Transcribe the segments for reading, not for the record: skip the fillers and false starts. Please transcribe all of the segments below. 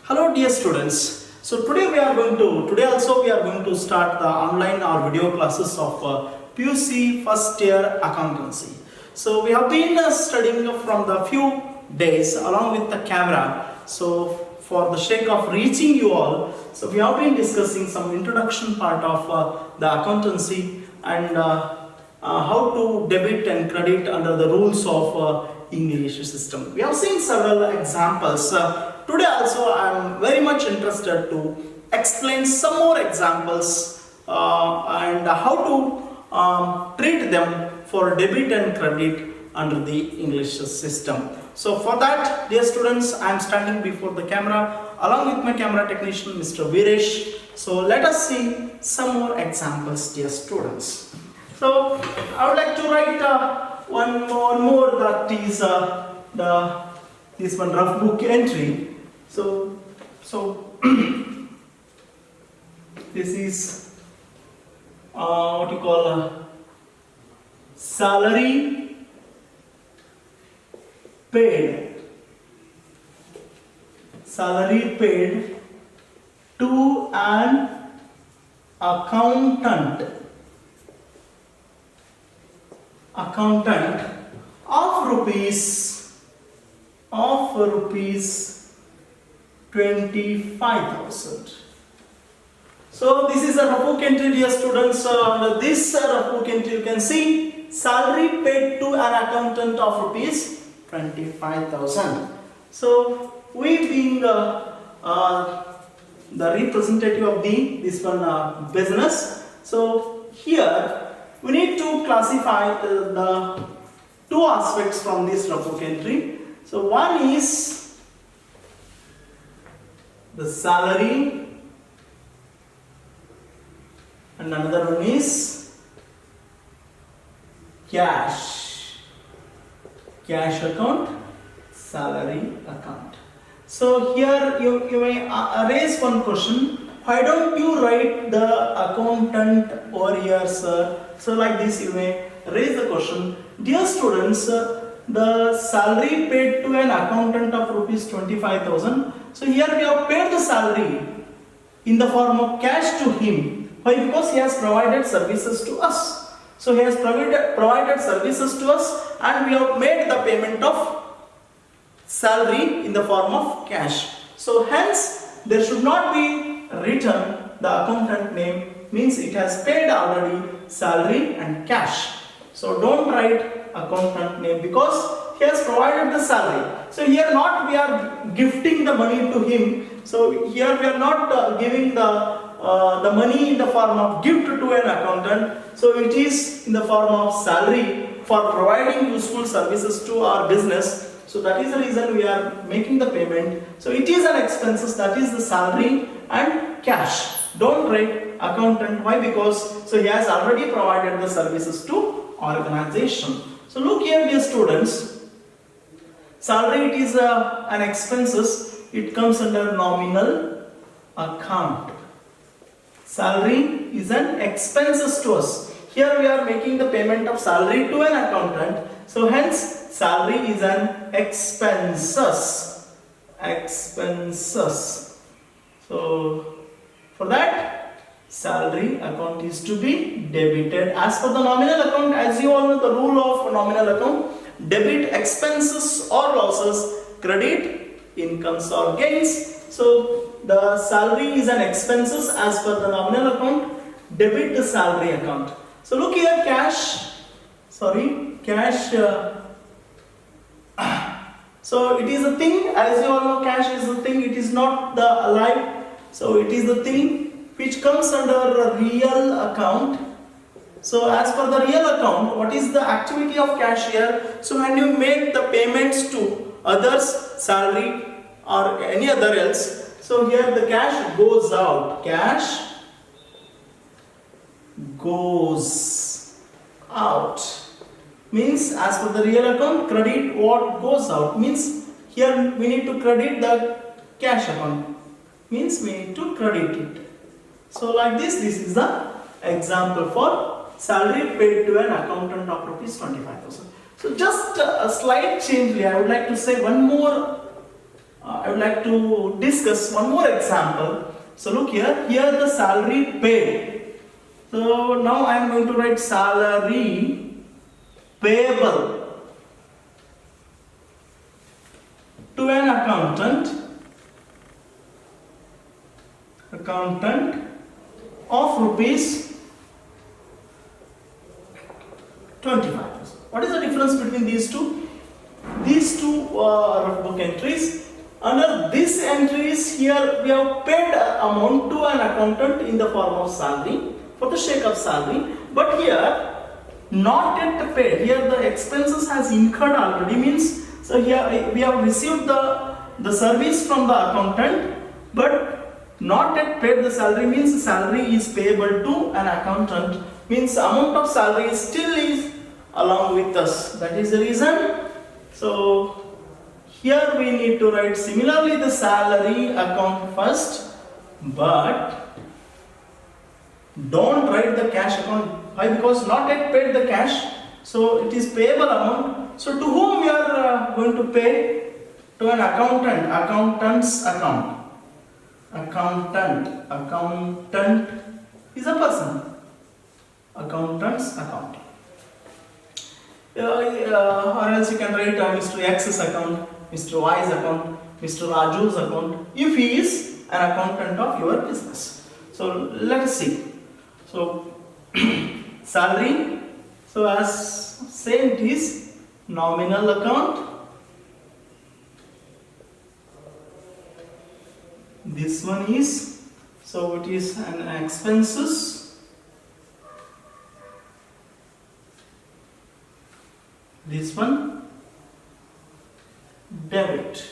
Hello dear students. So today also we are going to start the online or video classes of PUC first year accountancy. So we have been studying from the few days along with the camera. So for the sake of reaching you all, so we have been discussing some introduction part of the accountancy and how to debit and credit under the rules of English system. We have seen several examples. Today also I am very much interested to explain some more examples and how to treat them for debit and credit under the English system. So for that, dear students, I am standing before the camera along with my camera technician Mr. Viresh. So let us see some more examples, dear students. So I would like to write one more that is this one rough book entry. So this is what you call salary paid to an accountant of rupees 25,000. So this is a rough book entry, dear students. Under this rough book entry you can see salary paid to an accountant of rupees 25,000. So we being the representative of this one business. So here we need to classify the two aspects from this rough book entry. So one is the salary and another one is cash account, salary account. So here you may raise one question: why don't you write the accountant over here, sir? So like this you may raise the question. Dear students, the salary paid to an accountant of rupees 25,000. So here we have paid the salary in the form of cash to him. Why? Because he has provided services to us. So he has provided services to us and we have made the payment of salary in the form of cash. So hence there should not be written the accountant name, means it has paid already salary and cash. So don't write accountant name because he has provided the salary. So here not we are gifting the money to him. So here we are not giving the money in the form of gift to an accountant. So it is in the form of salary for providing useful services to our business. So that is the reason we are making the payment. So it is an expenses, that is the salary and cash. Don't write accountant. Why? Because so he has already provided the services to organization. So look here, dear students. Salary, it is an expenses. It comes under nominal account. Salary is an expenses to us. Here we are making the payment of salary to an accountant. So hence salary is an expenses. So for that, salary account is to be debited as per the nominal account. As you all know, the rule of nominal account: debit expenses or losses, credit incomes or gains. So the salary is an expenses as per the nominal account, debit the salary account. So look here, cash. So it is a thing, as you all know, cash is a thing, it is not the alive. So it is the thing which comes under a real account. So as per the real account, what is the activity of cash here? So when you make the payments to others, salary or any other else, so here the cash goes out. Cash goes out means as per the real account, credit what goes out, means here we need to credit the cash account, means we need to credit it. So like this is the example for salary paid to an accountant of rupees 25,000. So just a slight change here. I would like to say one more I would like to discuss one more example. So look here, here the salary paid. So now I am going to write salary payable to an accountant of rupees 25. What is the difference between these two? These two rough book entries. Under these entries, here we have paid amount to an accountant in the form of salary for the sake of salary. But here, not yet paid. Here the expenses has incurred already, means so here we have received the service from the accountant, but not yet paid the salary, means the salary is payable to an accountant, means the amount of salary still is along with us. That is the reason. So here we need to write similarly the salary account first, but don't write the cash account. Why? Because not yet paid the cash, so it is payable amount. So to whom we are going to pay? To an accountant, accountant's account. Accountant is a person. Accountant's account. Or else you can write Mr. X's account, Mr. Y's account, Mr. Raju's account, if he is an accountant of your business. So let us see. So salary, so as same it is nominal account. This one is, so it is an expenses. This one debit.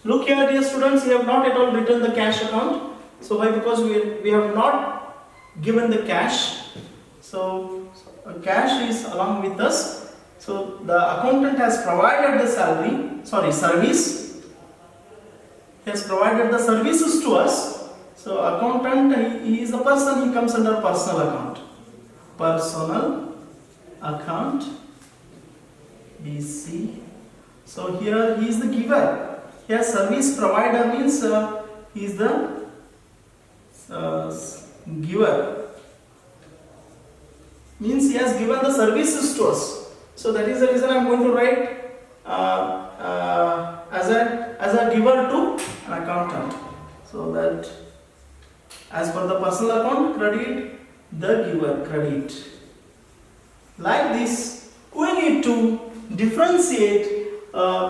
Look here, dear students, we have not at all written the cash account. So why? Because we have not given the cash. So cash is along with us. So the accountant has provided the service. He has provided the services to us. So accountant, he is the person, he comes under personal account. Personal account BC. So here he is the giver. Here service provider means he is the giver. Means he has given the services to us. So that is the reason I am going to write as a giver to an accountant. So that as per the personal account credit, the giver credit. Like this, we need to differentiate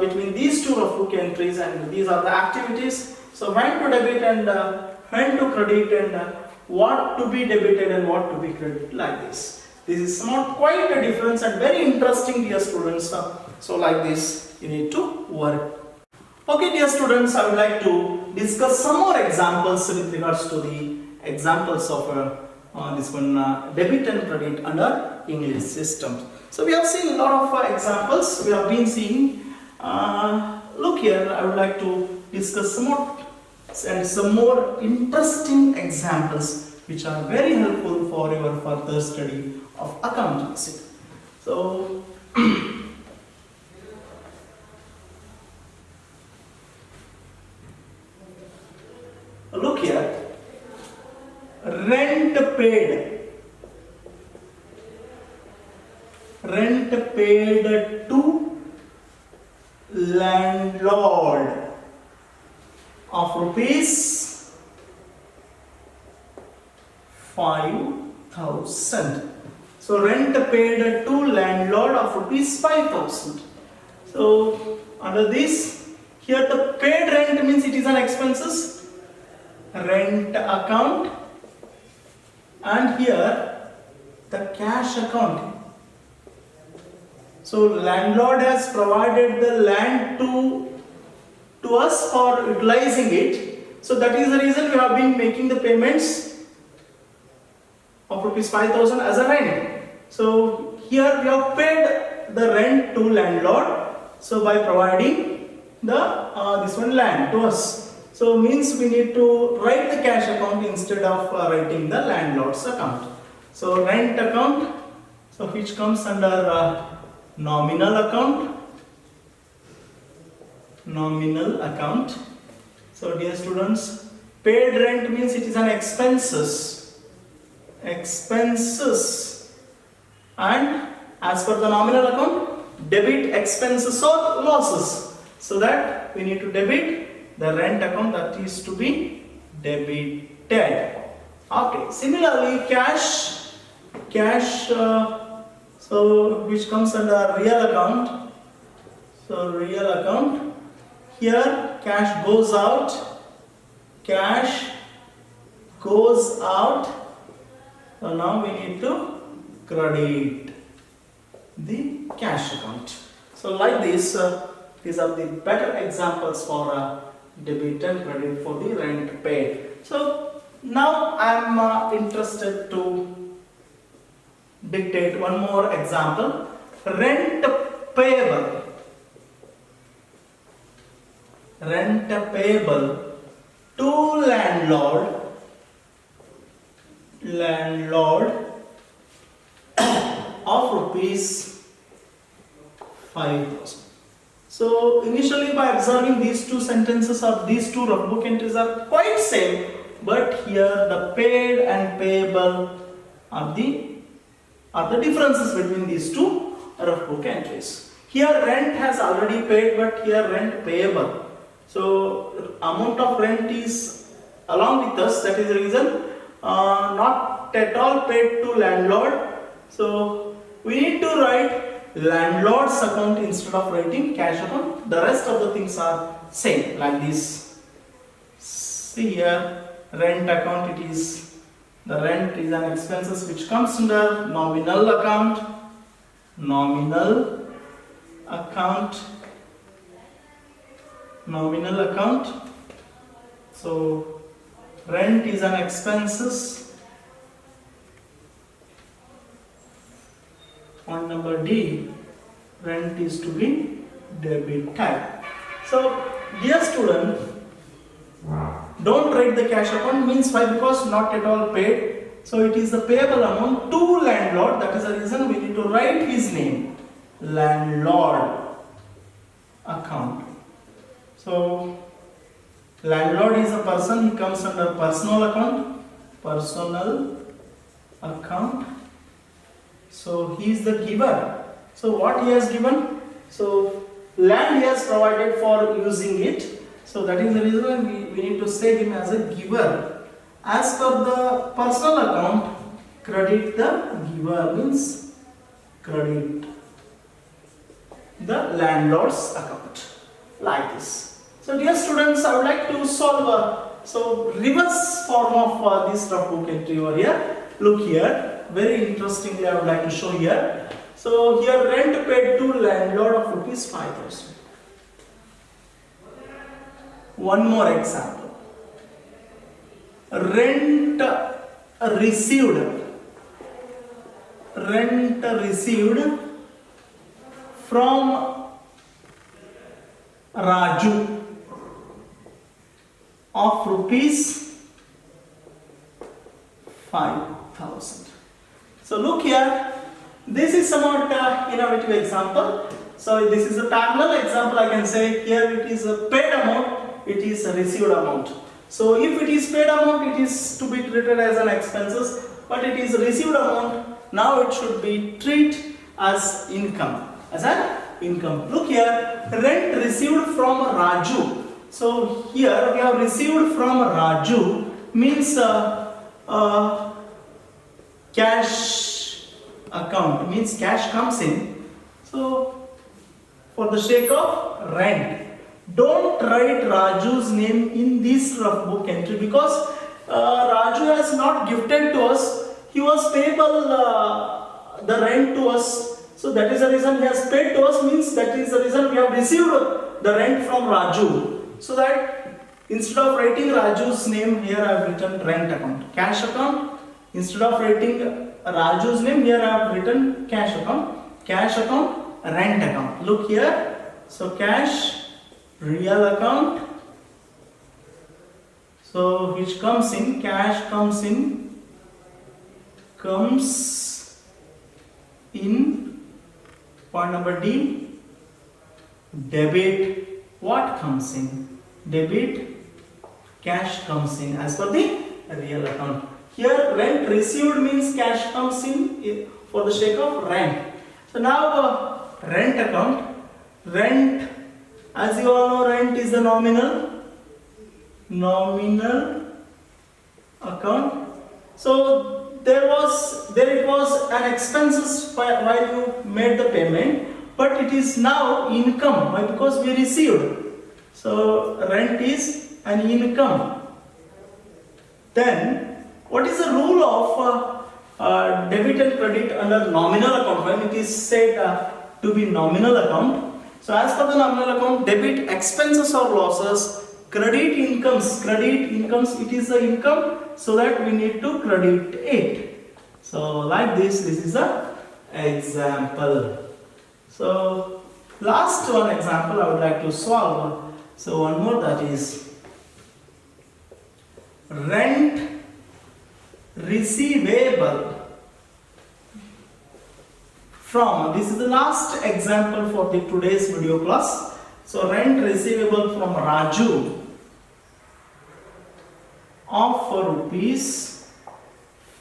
between these two rough book entries, and these are the activities. So when to debit and when to credit, and what to be debited and what to be credited, like this. This is not quite a difference and very interesting, dear students. So like this you need to work. Okay, dear students, I would like to discuss some more examples with regards to the examples of this one debit and credit under English system. So we have seen a lot of examples we have been seeing. Look here, I would like to discuss some more interesting examples which are very helpful for your further study of accountancy. So look here, rent paid to landlord of rupees 5,000. So rent paid to landlord of rupees 5,000. So under this, here the paid rent means it is an expenses, rent account, and here the cash account. So landlord has provided the land to us for utilizing it. So that is the reason we have been making the payments of rupees 5,000 as a rent. So here we have paid the rent to landlord. So by providing the this one land to us. So means we need to write the cash account instead of writing the landlord's account. So rent account, so which comes under nominal account. nominal account. So dear students, paid rent means it is an expenses, and as per the nominal account, debit expenses or losses. So that we need to debit the rent account, that is to be debited. Okay. Similarly, cash, so which comes under real account. So real account. Here cash goes out. Cash goes out. So now we need to credit the cash account. So like this, these are the better examples for debit and credit for the rent paid. So now I am interested to dictate one more example. Rent payable. Rent payable to landlord of rupees 5,000. So initially, by observing these two sentences or these two rough book entries are quite same, but here the paid and payable are the differences between these two rough book entries. Here rent has already paid, but here rent payable. So amount of rent is along with us. That is the reason not at all paid to landlord. So we need to write landlord's account instead of writing cash account. The rest of the things are same like this. See here, rent account, it is the rent is an expenses which comes under nominal account. Nominal account. So rent is an expenses. On number D, rent is to be debited. So dear student, don't write the cash account, means why? Because not at all paid. So it is the payable amount to landlord. That is the reason we need to write his name, landlord account. So landlord is a person, he comes under personal account. So he is the giver. So what he has given? So land he has provided for using it. So that is the reason we need to say him as a giver. As per the personal account, credit the giver, means credit the landlord's account, like this. So dear students, I would like to solve reverse form of this rough book entry over here. Look here, very interestingly I would like to show here. So here rent paid to landlord of rupees 5,000. One more example. Rent received from Raju of rupees 5,000. So look here, this is somewhat innovative example. So this is a parallel example, I can say. Here it is a paid amount, it is a received amount. So if it is paid amount, it is to be treated as an expenses, but it is received amount, now it should be treated as income, Look here, rent received from Raju. So here we have received from Raju, means cash account, means cash comes in. So for the sake of rent, don't write Raju's name in this rough book entry, because Raju has not gifted to us, he was payable the rent to us. So that is the reason he has paid to us, means that is the reason we have received the rent from Raju. So that instead of writing Raju's name, here I have written rent account, cash account. Instead of writing Raju's name, here I have written cash account, rent account. Look here, so cash, real account. So which comes in, cash comes in point number D, debit what comes in? Debit, cash comes in as per the real account. Here rent received means cash comes in for the sake of rent. So now rent account. Rent, as you all know, rent is the nominal account. So there it was an expenses while you made the payment, but it is now income. Why? Because we received. So rent is an income. Then what is the rule of debit and credit under nominal account when it is said to be nominal account? So as per the nominal account, debit expenses or losses, credit incomes, it is the income, so that we need to credit it. So like this is the example. So last one example I would like to solve. So one more, that is rent receivable from, this is the last example for the today's video class. So rent receivable from Raju of rupees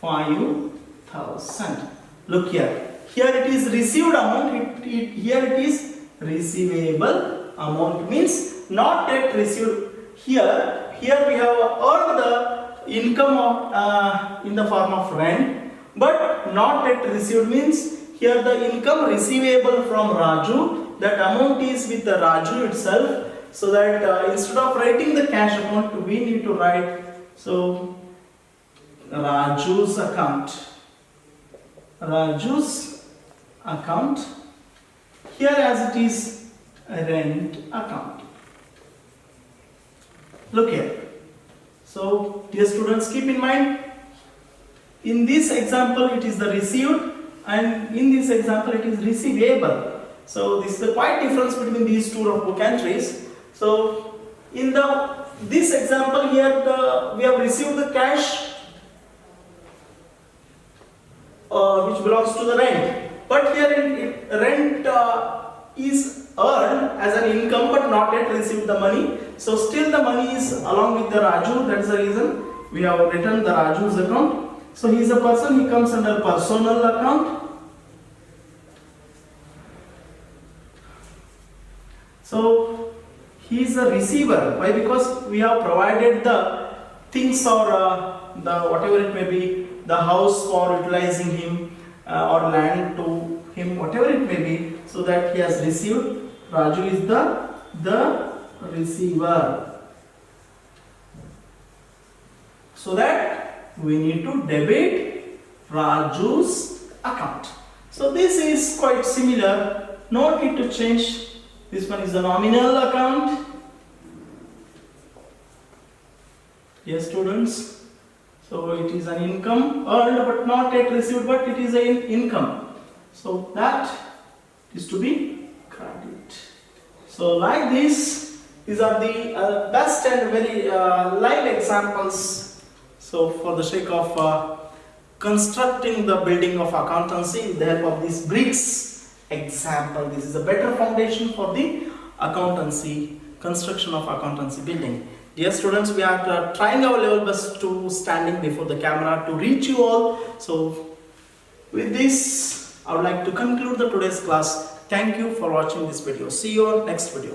5,000. Look here. Here it is received amount. Here it is receivable amount, means not yet received. Here we have earned the income of in the form of rent, but not yet received means here the income receivable from Raju, that amount is with the Raju itself. So that instead of writing the cash amount, we need to write so Raju's account. Raju's account. Here as it is rent account. Look here. So dear students, keep in mind, in this example it is the received, and in this example it is receivable. So this is the quite difference between these two book entries. So in this example here we have received the cash which belongs to the rent, but here rent is earned as an income but not yet received the money. So still the money is along with the Raju. That is the reason we have written the Raju's account. So he is a person, he comes under personal account. So he is a receiver. Why? Because we have provided the things or the whatever it may be, the house for utilizing him or land to him, whatever it may be, so that he has received. Raju is the receiver. So that we need to debit Raju's account. So this is quite similar. No need to change. This one is the nominal account. Yes, students. So it is an income earned but not yet received, but it is an income. So that is to be credit. So like this, these are the best and very live examples. So for the sake of constructing the building of accountancy with the help of these bricks example, this is a better foundation for the accountancy, construction of accountancy building. Dear students, we are trying our level best to standing before the camera to reach you all. So with this, I would like to conclude the today's class. Thank you for watching this video. See you on next video.